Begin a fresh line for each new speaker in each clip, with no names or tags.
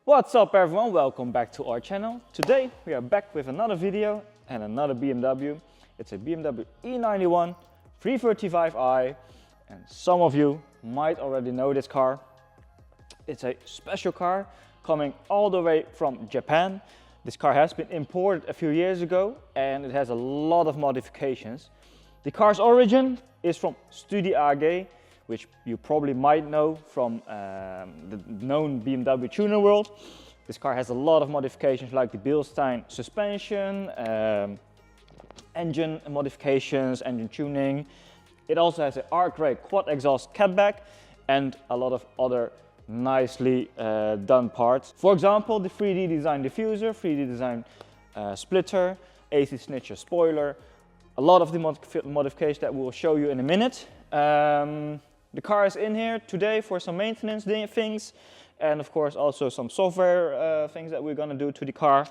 What's up everyone, welcome back to our channel. Today we are back with another video and another BMW. It's a BMW E91 335i and some of you might already know this car. It's a special car coming all the way from Japan. This car has been imported a few years ago and it has a lot of modifications. The car's origin is from StudieAG, which you probably might know from the known BMW tuner world. This car has a lot of modifications like the Bilstein suspension, engine modifications, engine tuning. It also has an Arqray quad exhaust catback and a lot of other nicely done parts. For example, the 3D design diffuser, 3D design splitter, AC snitcher spoiler, a lot of the modifications that we will show you in a minute. The car is in here today for some maintenance things and of course also some software things that we're gonna do to the car.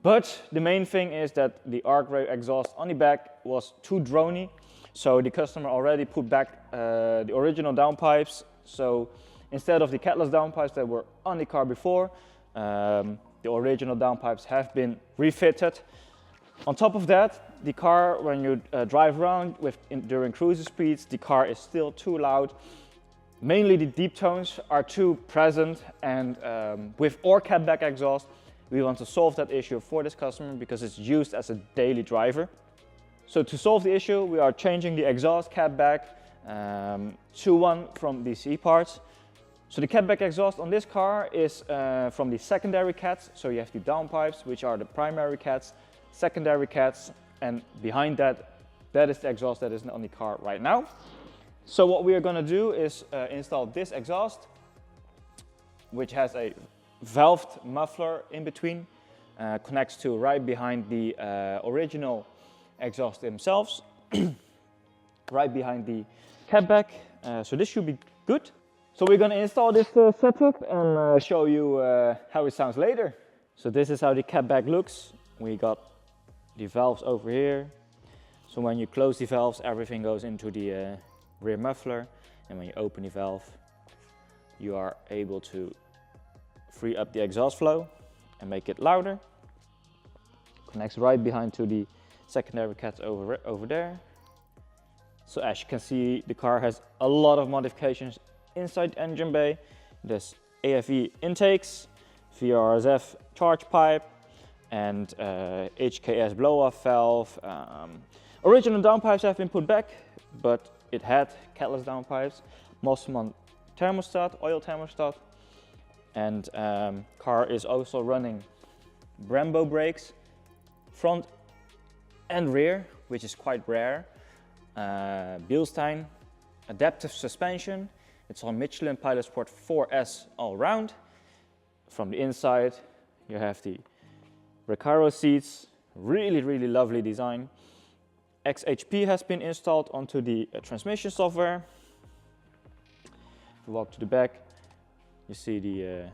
But the main thing is that the Arqray exhaust on the back was too drony, so the customer already put back the original downpipes. So instead of the catless downpipes that were on the car before, the original downpipes have been refitted. On top of that, the car, when you drive around during cruising speeds, the car is still too loud. Mainly the deep tones are too present, and with our catback exhaust, we want to solve that issue for this customer because it's used as a daily driver. So to solve the issue, we are changing the exhaust catback to one from DCE Parts. So the catback exhaust on this car is from the secondary cats. So you have the downpipes, which are the primary cats, secondary cats, and behind that is the exhaust that is on the car right now. So what we are going to do is install this exhaust, which has a valved muffler in between, connects to right behind the original exhaust themselves, right behind the catback. So this should be good. So we're going to install this setup and show you how it sounds later. So this is how the catback looks. We got the valves over here. So when you close the valves, everything goes into the rear muffler, and when you open the valve, you are able to free up the exhaust flow and make it louder. Connects right behind to the secondary cats over there. So as you can see, the car has a lot of modifications inside the engine bay. There's AFE intakes, VRSF charge pipe, and HKS blow-off valve. Original downpipes have been put back, but it had catless downpipes, Mossman thermostat, oil thermostat, and car is also running Brembo brakes, front and rear, which is quite rare. Bilstein adaptive suspension. It's on Michelin Pilot Sport 4S all round. From the inside, you have the Recaro seats, really lovely design. XHP has been installed onto the transmission software. If you walk to the back, you see the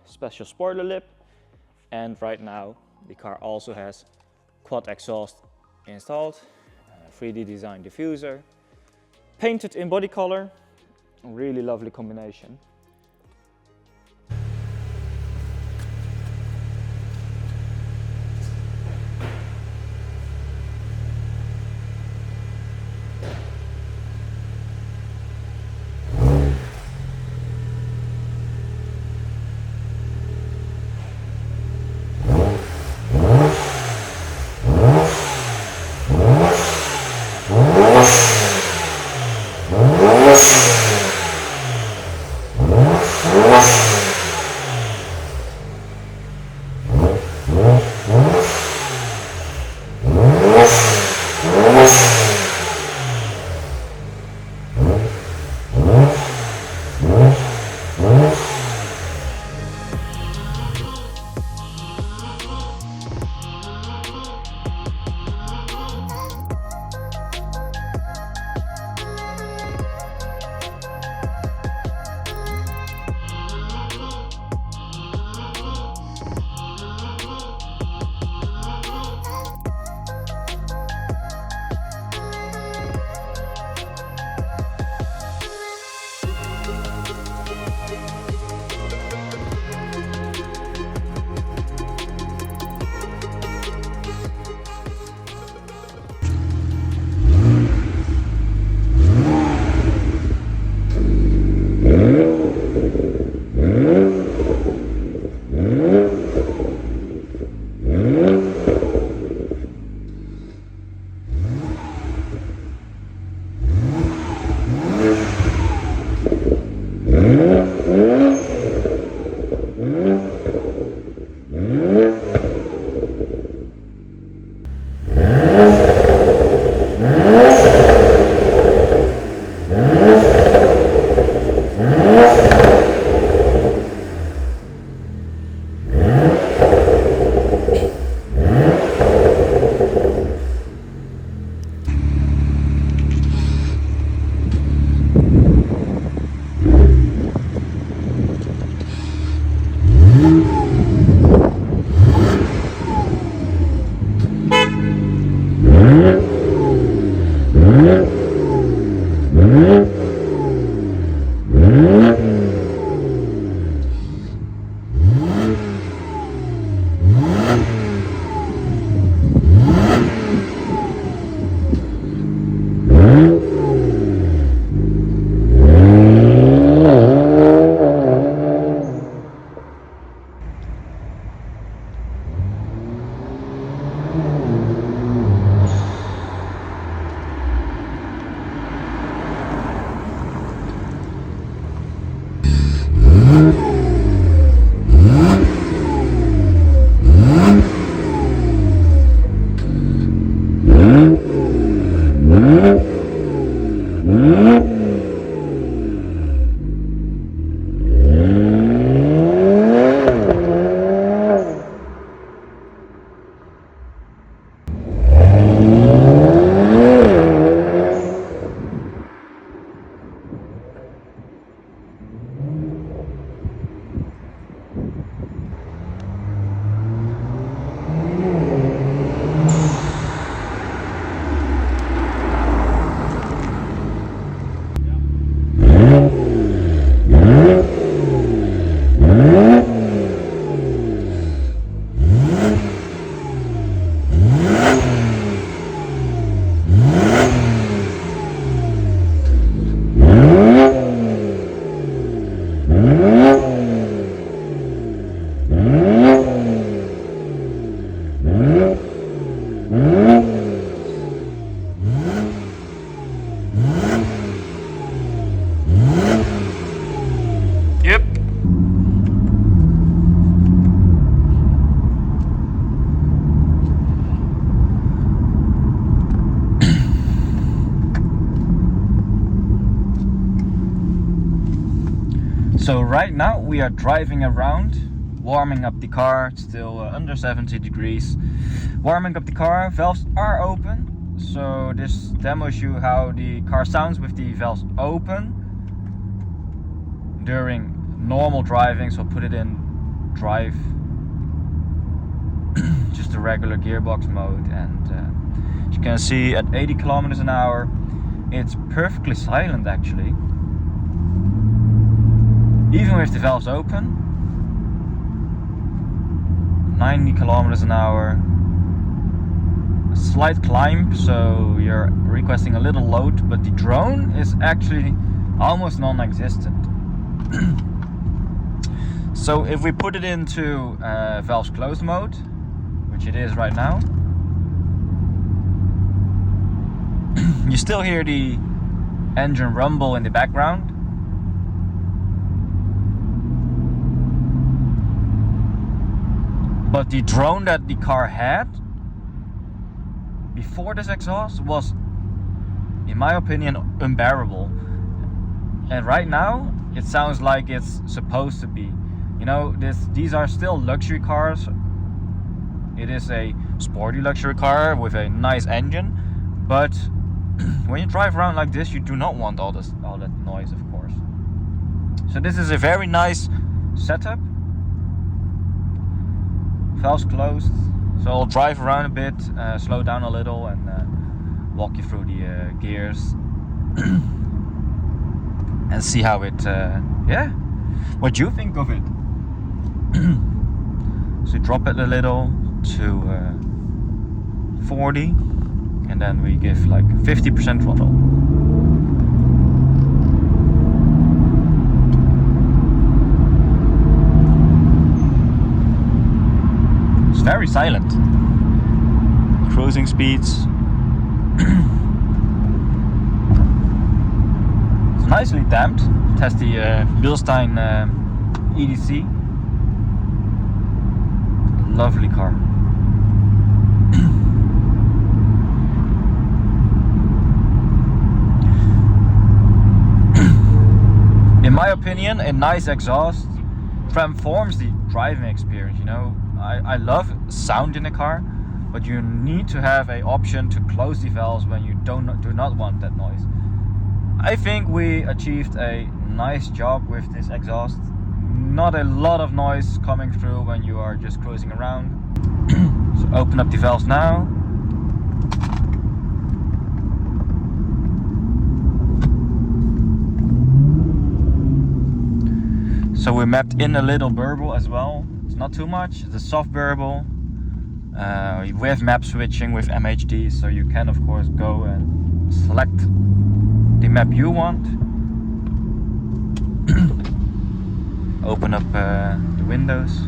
special spoiler lip, and right now the car also has quad exhaust installed, 3D design diffuser, painted in body color, really lovely combination. So right now we are driving around, warming up the car. It's still under 70 degrees. Warming up the car, valves are open. So this demos you how the car sounds with the valves open during normal driving. So put it in drive, just a regular gearbox mode, and as you can see at 80 kilometers an hour it's perfectly silent actually. Even with the valves open, 90 kilometers an hour, a slight climb, so you're requesting a little load, but the drone is actually almost non-existent. So if we put it into valves closed mode, which it is right now, you still hear the engine rumble in the background. But the drone that the car had before this exhaust was, in my opinion, unbearable. And right now, it sounds like it's supposed to be. You know, these are still luxury cars. It is a sporty luxury car with a nice engine. But when you drive around like this, you do not want all that noise, of course. So this is a very nice setup. Valves closed, so I'll drive around a bit, slow down a little, and walk you through the gears and see how it, what you think of it. So drop it a little to 40, and then we give like 50% throttle. Very silent. Cruising speeds. It's nicely damped. It has the Bilstein EDC. Lovely car. In my opinion, a nice exhaust transforms the driving experience, you know. I love sound in a car, but you need to have an option to close the valves when you do not want that noise. I think we achieved a nice job with this exhaust. not a lot of noise coming through when you are just cruising around. So open up the valves now. So we mapped in a little burble as well. It's not too much, it's a soft burble. We have map switching with MHD, so you can of course go and select the map you want. Open up the windows.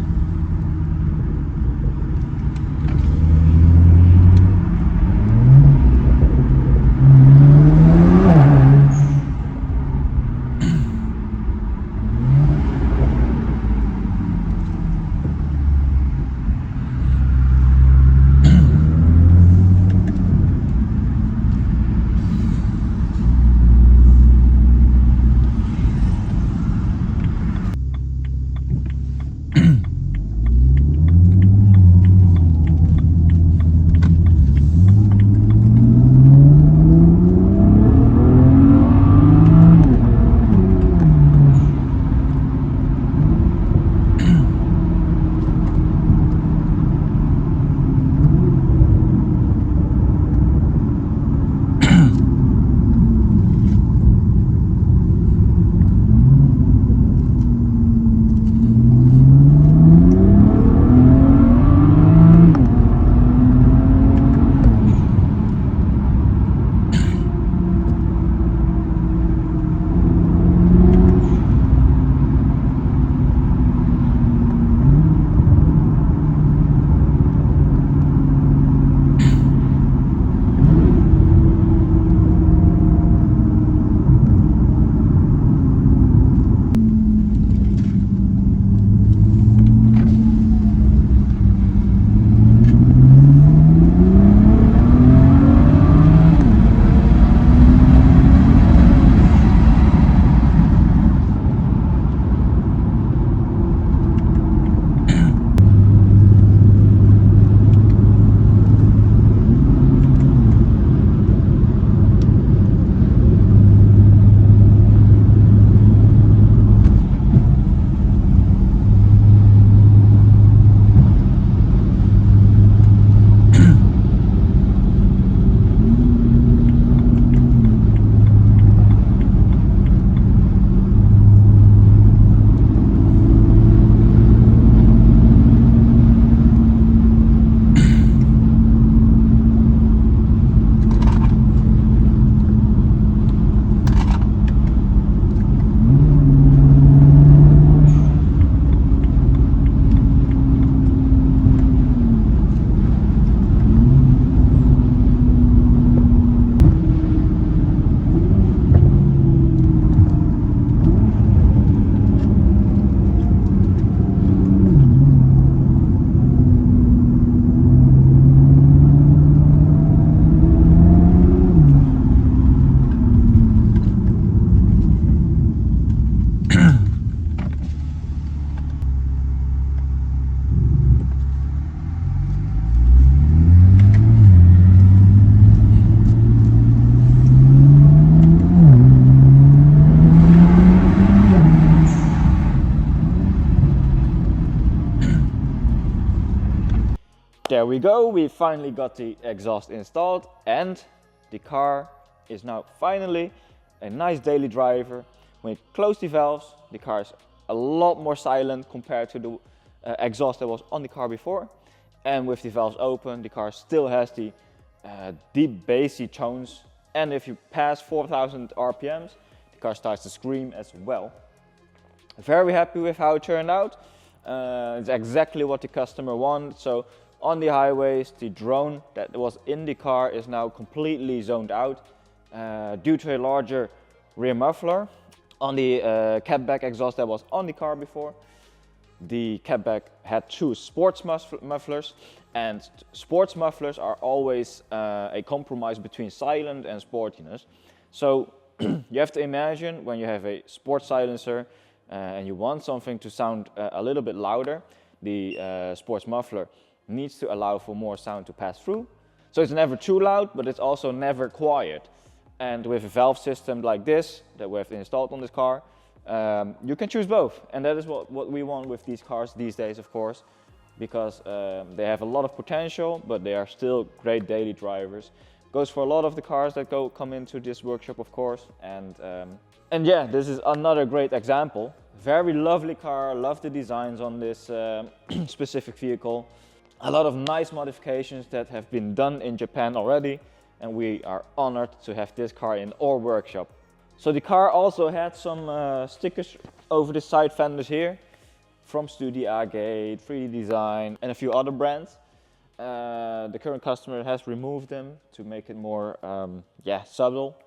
There we go, we finally got the exhaust installed and the car is now finally a nice daily driver. When you close the valves, the car is a lot more silent compared to the exhaust that was on the car before. And with the valves open, the car still has the deep bassy tones. And if you pass 4,000 RPMs, the car starts to scream as well. Very happy with how it turned out. It's exactly what the customer wanted. So on the highways, the drone that was in the car is now completely zoned out due to a larger rear muffler. On the catback exhaust that was on the car before, the catback had two sports mufflers, and sports mufflers are always a compromise between silent and sportiness. So you have to imagine when you have a sports silencer and you want something to sound a little bit louder, the sports muffler needs to allow for more sound to pass through. So it's never too loud, but it's also never quiet. And with a valve system like this that we have installed on this car, You can choose both, and that is what we want with these cars these days, of course, because they have a lot of potential, but they are still great daily drivers. Goes for a lot of the cars that come into this workshop, of course, and yeah, this is another great example. Very lovely car, love the designs on this specific vehicle. A lot of nice modifications that have been done in Japan already, and we are honored to have this car in our workshop. So the car also had some stickers over the side fenders here from StudieAG, 3D Design, and a few other brands. The current customer has removed them to make it more subtle,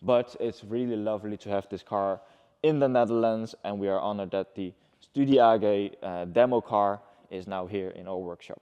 but it's really lovely to have this car in the Netherlands, and we are honored that the StudieAG demo car is now here in our workshop.